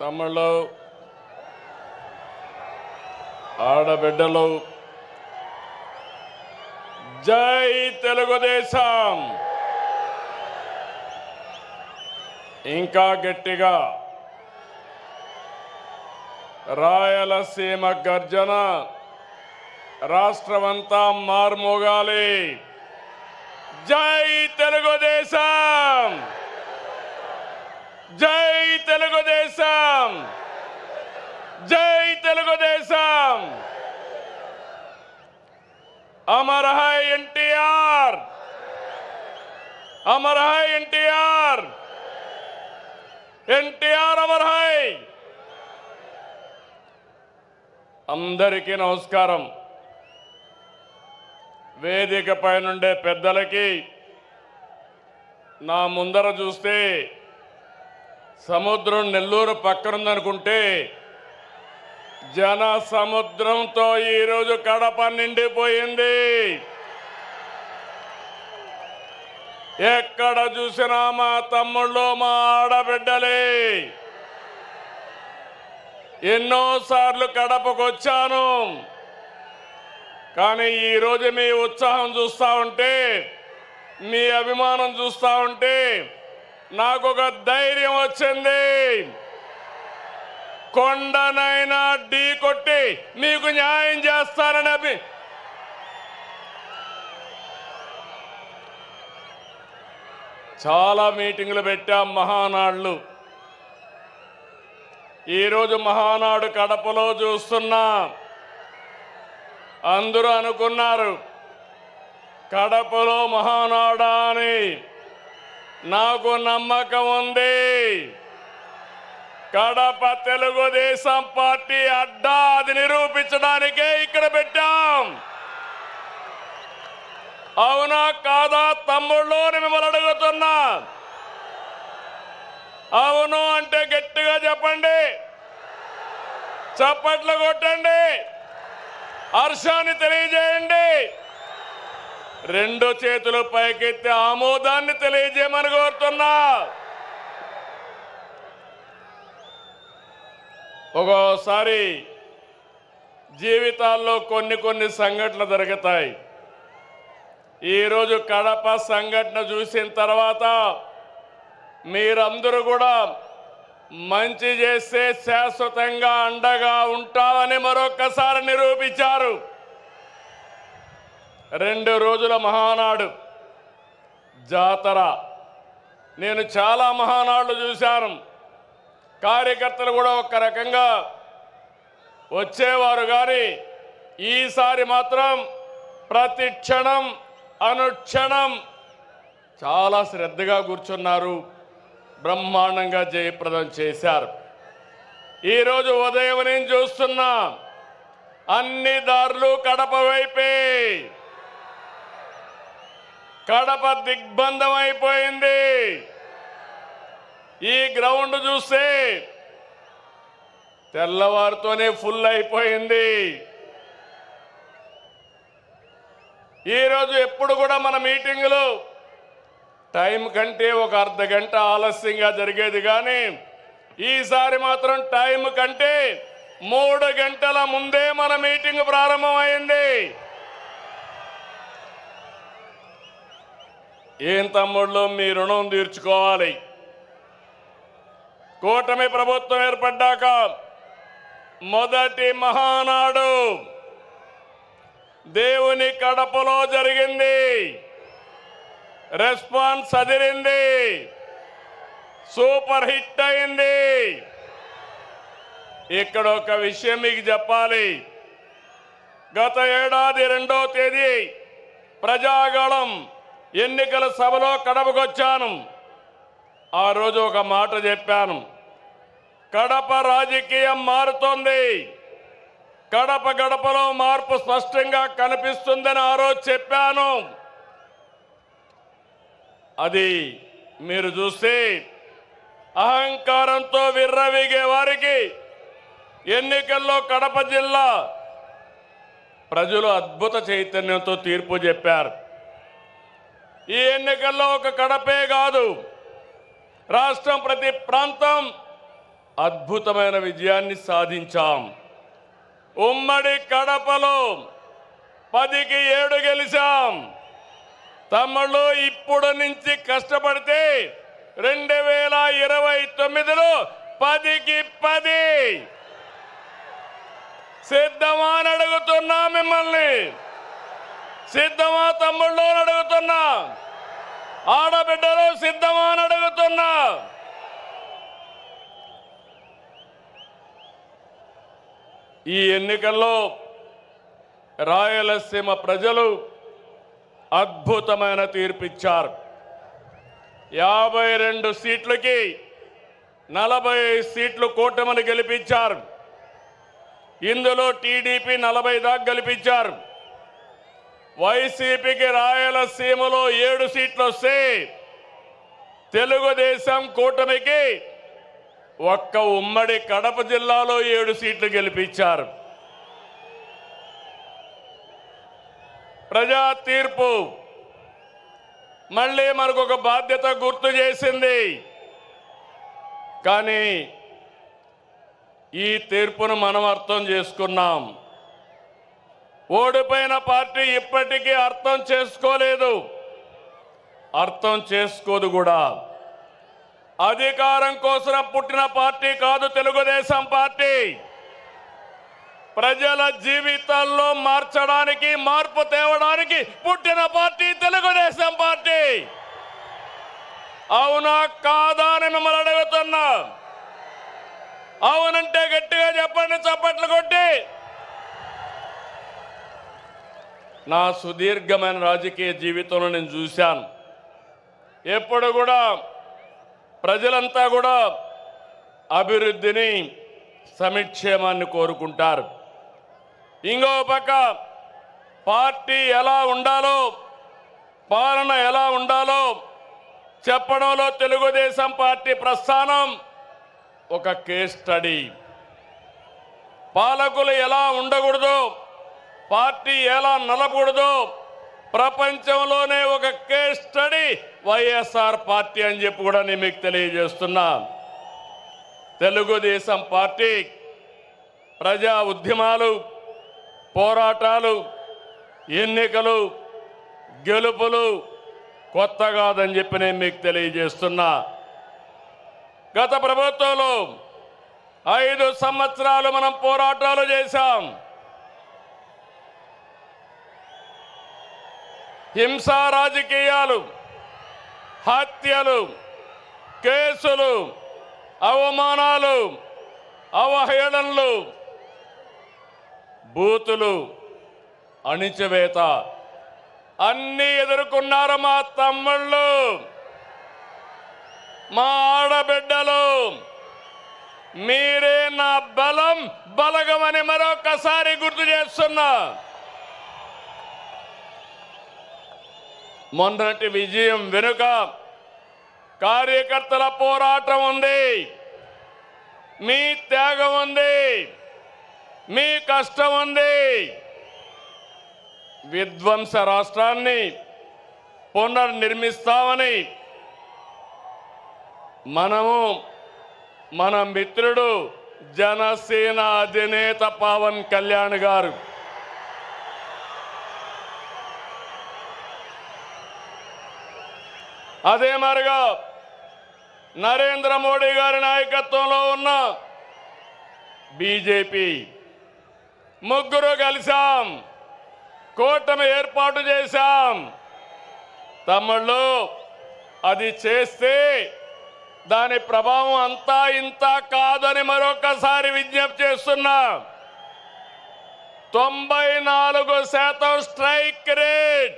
తమ్ముళ్ళు, ఆడబిడ్డలు, జై తెలుగుదేశం. ఇంకా గట్టిగా రాయలసీమ గర్జన రాష్ట్రమంతా మార్మోగాలి. జై తెలుగుదేశం, జై తెలుగుదేశం, జై Telugu Desam. Amar high NTR, Amar high NTR, NTR Amar high. అందరికీ నమస్కారం. వేదిక పైనుండే పెద్దలకి, నా ముందర చూస్తే సముద్రం నెల్లూరు పక్కనుందనుకుంటే జన సముద్రంతో ఈరోజు కడప నిండిపోయింది. ఎక్కడ చూసినా మా తమ్ముళ్ళు, మా ఆడబిడ్డలే. ఎన్నోసార్లు కడపకు వచ్చాను, కానీ ఈరోజు మీ ఉత్సాహం చూస్తూ ఉంటే, మీ అభిమానం చూస్తూ ఉంటే నాకు ఒక ధైర్యం వచ్చింది. కొండనైనా ఢీ కొట్టి మీకు న్యాయం చేస్తానని చాలా మీటింగులు పెట్టాం, మహానాడులు. ఈరోజు మహానాడు కడపలో చూస్తున్నా. అందరూ అనుకున్నారు కడపలో మహానాడా అని. నాకు నమ్మకం ఉంది. కడప తెలుగుదేశం పార్టీ అడ్డా, అది నిరూపించడానికే ఇక్కడ పెట్టాం. అవునా కాదా తమ్ముళ్ళు మిమ్మల్ని అడుగుతున్నా? అవును అంటే గట్టిగా చెప్పండి, చప్పట్లు కొట్టండి, హర్షాన్ని తెలియజేయండి. రెండు చేతులు పైకెత్తి ఆమోదాన్ని తెలియజేయమని కోరుతున్నా. ఒక్కోసారి జీవితాల్లో కొన్ని సంఘటనలు జరుగుతాయి. ఈరోజు కడప సంఘటన చూసిన తర్వాత మీరందరూ కూడా మంచి చేస్తే శాశ్వతంగా అండగా ఉంటారని మరొక్కసారి నిరూపించారు. 2 రోజుల మహానాడు జాతర. నేను చాలా మహానాడులు చూశాను. కార్యకర్తలు కూడా ఒక రకంగా వచ్చేవారు, కానీ ఈసారి మాత్రం ప్రతి క్షణం అనుక్షణం చాలా శ్రద్ధగా కూర్చున్నారు. బ్రహ్మాండంగా జయప్రదం చేశారు. ఈరోజు ఉదయం నేను చూస్తున్నా, అన్ని దారులు కడప వైపే. కడప దిగ్బంధం అయిపోయింది. ఈ గ్రౌండ్ చూస్తే తెల్లవారితోనే ఫుల్ అయిపోయింది. ఈరోజు ఎప్పుడు కూడా మన మీటింగులు టైం కంటే ఒక అర్ధ గంట ఆలస్యంగా జరిగేది, కానీ ఈసారి మాత్రం టైం కంటే 3 గంటల ముందే మన మీటింగ్ ప్రారంభమైంది. ఏం తమ్ముళ్ళు, మీ రుణం తీర్చుకోవాలి. కూటమి ప్రభుత్వం ఏర్పడ్డాక మొదటి మహానాడు దేవుని కడపలో జరిగింది. రెస్పాన్స్ అదిరింది, సూపర్ హిట్ అయింది. ఇక్కడ ఒక విషయం మీకు చెప్పాలి. గత ఏడాది 2వ తేదీ ప్రజాగళం ఎన్నికల సభలో కడపకొచ్చాను. ఆ రోజు ఒక మాట చెప్పాను, కడప రాజకీయం మారుతోంది, కడప గడపలో మార్పు స్పష్టంగా కనిపిస్తుందని ఆ రోజు చెప్పాను. అది మీరు చూస్తే అహంకారంతో విర్రవీగే వారికి ఎన్నికల్లో కడప జిల్లా ప్రజలు అద్భుత చైతన్యంతో తీర్పు చెప్పారు. ఈ ఎన్నికల్లో ఒక కడపే కాదు, రాష్ట్రం ప్రతి ప్రాంతం అద్భుతమైన విజయాన్ని సాధించాం. ఉమ్మడి కడపలో 10కి 7 గెలిచాం. తమ్ముళ్ళు ఇప్పుడు నుంచి కష్టపడితే 2029లో 10కి 10 సిద్ధమా అని అడుగుతున్నా. మిమ్మల్ని సిద్ధమా తమ్ముళ్ళు అని అడుగుతున్నా. ఆడబిడ్డలు సిద్ధమా అని అడుగుతున్నా. ఈ ఎన్నికల్లో రాయలసీమ ప్రజలు అద్భుతమైన తీర్పిచ్చారు. 52 సీట్లకి 45 సీట్లు కూటమిని గెలిపించారు. ఇందులో టీడీపీ 40 దాకా గెలిపించారు. వైసీపీకి రాయలసీమలో 7 సీట్లు వస్తే తెలుగుదేశం కూటమికి ఒక్క ఉమ్మడి కడప జిల్లాలో 7 సీట్లు గెలిపించారు. ప్రజా తీర్పు మళ్ళీ మనకు ఒక బాధ్యత గుర్తు చేసింది. కానీ ఈ తీర్పును మనం అర్థం చేసుకున్నాం. ఓడిపోయిన పార్టీ ఇప్పటికీ అర్థం చేసుకోలేదు, అర్థం చేసుకోదు కూడా. అధికారం కోసం పుట్టిన పార్టీ కాదు తెలుగుదేశం పార్టీ. ప్రజల జీవితాల్లో మార్చడానికి, మార్పు తేవడానికి పుట్టిన పార్టీ తెలుగుదేశం పార్టీ. అవునా కాదా అని మిమ్మల్ని అడుగుతున్నా. అవునంటే గట్టిగా చెప్పండి, చప్పట్లు కొట్టి. నా సుదీర్ఘమైన రాజకీయ జీవితంలో నేను చూశాను, ఎప్పుడు కూడా ప్రజలంతా కూడా అభివృద్ధిని, సంక్షేమాన్ని కోరుకుంటారు. ఇంకో పక్క పార్టీ ఎలా ఉండాలో, పాలన ఎలా ఉండాలో చెప్పడంలో తెలుగుదేశం పార్టీ ప్రస్థానం ఒక కేస్ స్టడీ. పాలకులు ఎలా ఉండకూడదు, పార్టీ ఎలా నలపకూడదు ప్రపంచంలోనే ఒక కేస్ స్టడీ వైఎస్ఆర్ పార్టీ అని చెప్పి కూడా నేను మీకు తెలియజేస్తున్నా. తెలుగుదేశం పార్టీ ప్రజా ఉద్యమాలు, పోరాటాలు, ఎన్నికలు, గెలుపులు కొత్త కాదని చెప్పి నేను మీకు తెలియజేస్తున్నా. గత ప్రభుత్వంలో 5 సంవత్సరాలు మనం పోరాటాలు చేశాం. హింసా రాజకీయాలు, హత్యలు, కేసులు, అవమానాలు, అవహేళనలు, బూతులు, అణిచివేత అన్నీ ఎదుర్కొన్నారు మా తమ్ముళ్ళు, మా ఆడబిడ్డలు. మీరే నా బలం, బలగమని మరొకసారి గుర్తు చేస్తున్నా. మొన్నటి విజయం వెనుక కార్యకర్తల పోరాటం ఉంది, మీ త్యాగం ఉంది, మీ కష్టం ఉంది. విధ్వంస రాష్ట్రాన్ని పునర్నిర్మిస్తామని మన మిత్రుడు జనసేన అధినేత పవన్ కళ్యాణ్ గారు అదే మరిగా నరేంద్ర మోడీ గారి నాయకత్వంలో ఉన్న బీజేపీ ముగ్గురు కలిసాం, కూటమి ఏర్పాటు చేశాం. తమ్ముళ్ళు, అది చేస్తే దాని ప్రభావం అంతా ఇంత కాదని మరొకసారి విజ్ఞప్తి చేస్తున్నా. 94% స్ట్రైక్ రేట్,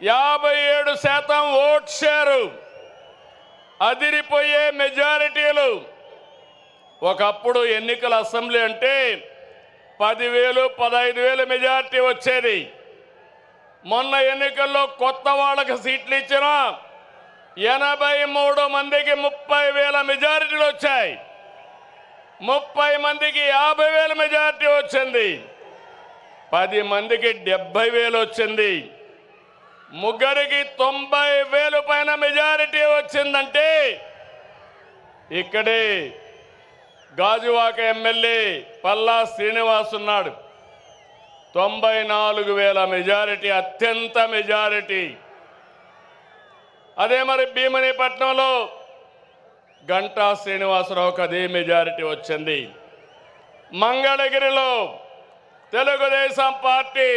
57% ఓట్ షేరు, అదిరిపోయే మెజారిటీలు. ఒకప్పుడు ఎన్నికల అసెంబ్లీ అంటే 10,000, 15,000 మెజారిటీ వచ్చేది. మొన్న ఎన్నికల్లో కొత్త వాళ్ళకి సీట్లు ఇచ్చిన 83 మందికి 30,000 మెజారిటీలు వచ్చాయి. 30 మందికి 50,000 మెజారిటీ వచ్చింది. 10 మందికి 70,000 వచ్చింది. ముగ్గురికి 90,000 పైన మెజారిటీ వచ్చిందంటే ఇక్కడే గాజువాక ఎమ్మెల్యే పల్లా శ్రీనివాస్ ఉన్నాడు. 94,000 మెజారిటీ, అత్యంత మెజారిటీ. అదే మరి భీమనిపట్నంలో గంటా శ్రీనివాసరావుకి అదే మెజారిటీ వచ్చింది. మంగళగిరిలో తెలుగుదేశం పార్టీ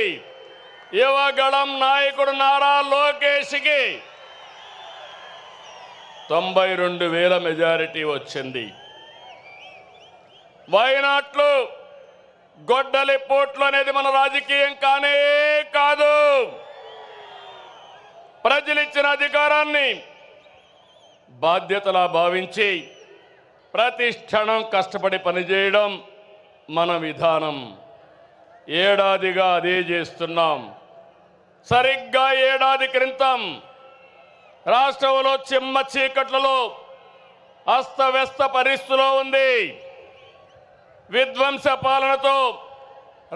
యువగళం నాయకుడు నారా లోకేష్కి 92,000 మెజారిటీ వచ్చింది. వైనాట్లు గొడ్డలి పోట్లు అనేది మన రాజకీయం కానే కాదు. ప్రజలిచ్చిన అధికారాన్ని బాధ్యతలా భావించి ప్రతి క్షణం కష్టపడి పనిచేయడం మన విధానం. ఏడాదిగా అదే చేస్తున్నాం. సరిగ్గా ఏడాది క్రితం రాష్ట్రంలో చిమ్మ చీకట్లలో అస్తవ్యస్త పరిస్థితిలో ఉంది. విధ్వంస పాలనతో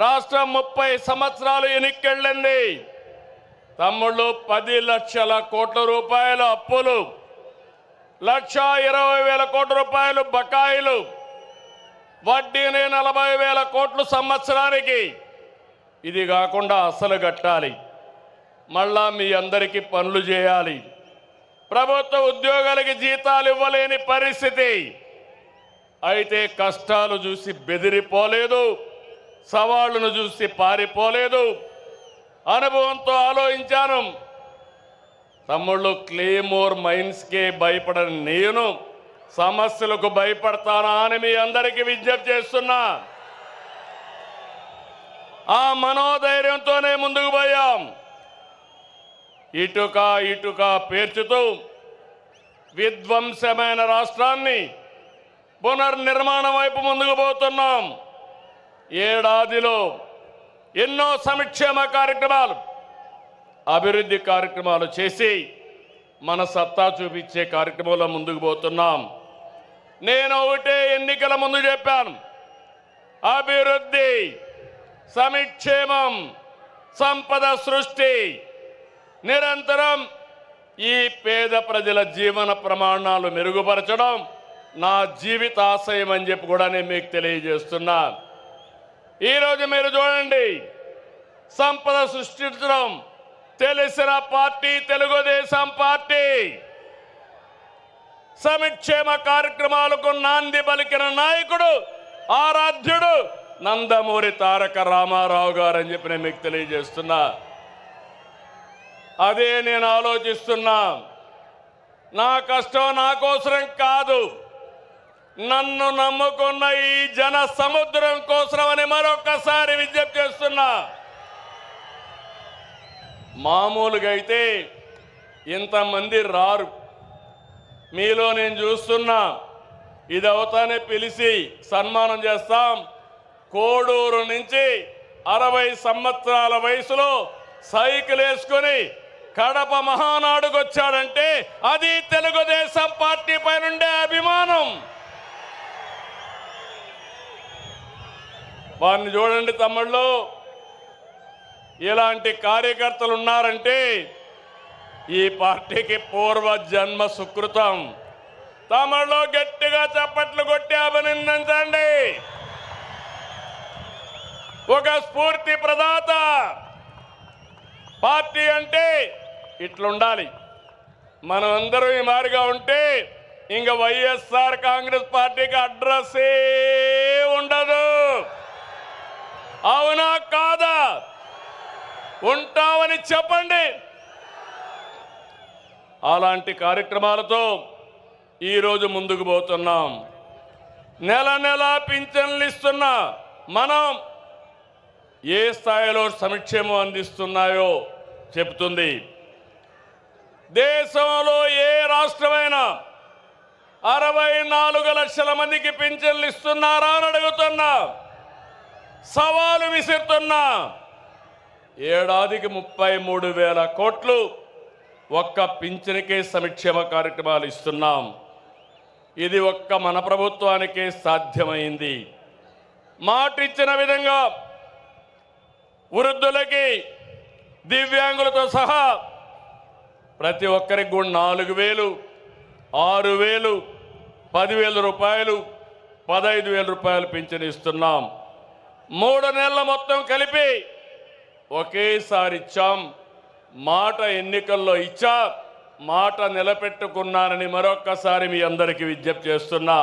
రాష్ట్రం 30 సంవత్సరాలు ఎన్నికెళ్ళింది. తమ్ముళ్ళు 10 లక్షల కోట్ల రూపాయల అప్పులు, 1,20,000 కోట్ల రూపాయలు బకాయిలు, వడ్డీనే 40,000 కోట్లు సంవత్సరానికి. ఇది కాకుండా అసలు కట్టాలి. మళ్ళా మీ అందరికీ పనులు చేయాలి. ప్రభుత్వ ఉద్యోగాలకి జీతాలు ఇవ్వలేని పరిస్థితి. అయితే కష్టాలు చూసి బెదిరిపోలేదు, సవాళ్లను చూసి పారిపోలేదు. అనుభవంతో ఆలోచించాను. తమ్ముళ్ళు, క్లేమోర్ మైన్స్కే భయపడని నేను సమస్యలకు భయపడతానా అని మీ అందరికీ విజ్ఞప్తి చేస్తున్నా. ఆ మనోధైర్యంతోనే ముందుకు పోయాం. ఇటుక ఇటుక పేర్చుతూ విధ్వంసమైన రాష్ట్రాన్ని పునర్నిర్మాణం వైపు ముందుకు పోతున్నాం. ఏడాదిలో ఎన్నో సంక్షేమ కార్యక్రమాలు, అభివృద్ధి కార్యక్రమాలు చేసి మన సత్తా చూపించే కార్యక్రమంలో ముందుకు పోతున్నాం. నేను ఒకటే ఎన్నికల ముందు చెప్పాను, అభివృద్ధి, సంక్షేమం, సంపద సృష్టి, నిరంతరం ఈ పేద ప్రజల జీవన ప్రమాణాలు మెరుగుపరచడం నా జీవితాశయం అని చెప్పి కూడా నేను మీకు తెలియజేస్తున్నా. ఈరోజు మీరు చూడండి, సంపద సృష్టించడం తెలిసిన పార్టీ తెలుగుదేశం పార్టీ. సంక్షేమ కార్యక్రమాలకు నాంది పలికిన నాయకుడు, ఆరాధ్యుడు నందమూరి తారక రామారావు గారు అని చెప్పి నేను మీకు తెలియజేస్తున్నా. అదే నేను ఆలోచిస్తున్నా. నా కష్టం నా కోసరం కాదు, నన్ను నమ్ముకున్న ఈ జన సముద్రం కోసమని మరొకసారి విజ్ఞప్తి చేస్తున్నా. మామూలుగా అయితే ఇంతమంది రారు. మీలో నేను చూస్తున్నా, ఇది అవుతానే పిలిచి సన్మానం చేస్తాం. కోడూరు నుంచి 60 సంవత్సరాల వయసులో సైకిల్ వేసుకొని కడప మహానాడుకు వచ్చాడంటే అది తెలుగుదేశం పార్టీ పైనుండే అభిమానం. వారిని చూడండి తమ్ముళ్ళు, ఇలాంటి కార్యకర్తలు ఉన్నారంటే ఈ పార్టీకి పూర్వ జన్మ సుకృతం. తమ్ముళ్ళు గట్టిగా చప్పట్లు కొట్టి అభినందించండి. ఒక స్ఫూర్తి ప్రదాత. పార్టీ అంటే ఇట్లుండాలి. మనం అందరం ఈ మారిగా ఉంటే ఇంకా వైఎస్ఆర్ కాంగ్రెస్ పార్టీకి అడ్రస్సే ఉండదు. అవునా కాదా? ఉంటామని చెప్పండి. అలాంటి కార్యక్రమాలతో ఈరోజు ముందుకు పోతున్నాం. నెల నెల పింఛన్లు ఇస్తున్న మనం ఏ స్థాయిలో సంక్షేమం అందిస్తున్నాయో చెబుతుంది. దేశంలో ఏ రాష్ట్రమైనా 64 లక్షల మందికి పింఛన్లు ఇస్తున్నారా అని అడుగుతున్నా, సవాలు విసురుతున్నా. ఏడాదికి 33,000 కోట్లు ఒక్క పింఛన్కే సంక్షేమ కార్యక్రమాలు ఇస్తున్నాం. ఇది ఒక్క మన ప్రభుత్వానికే సాధ్యమైంది. మాటిచ్చిన విధంగా వృద్ధులకి, దివ్యాంగులతో సహా ప్రతి ఒక్కరికి కూడా 4,000, 6,000, 10,000 రూపాయలు 15,000 రూపాయలు పింఛన్ ఇస్తున్నాం. 3 నెలల మొత్తం కలిపి ఒకేసారి ఇచ్చాం. మాట ఎన్నికల్లో ఇచ్చా, మాట నిలబెట్టుకున్నానని మరొక్కసారి మీ అందరికీ విజ్ఞప్తి చేస్తున్నా.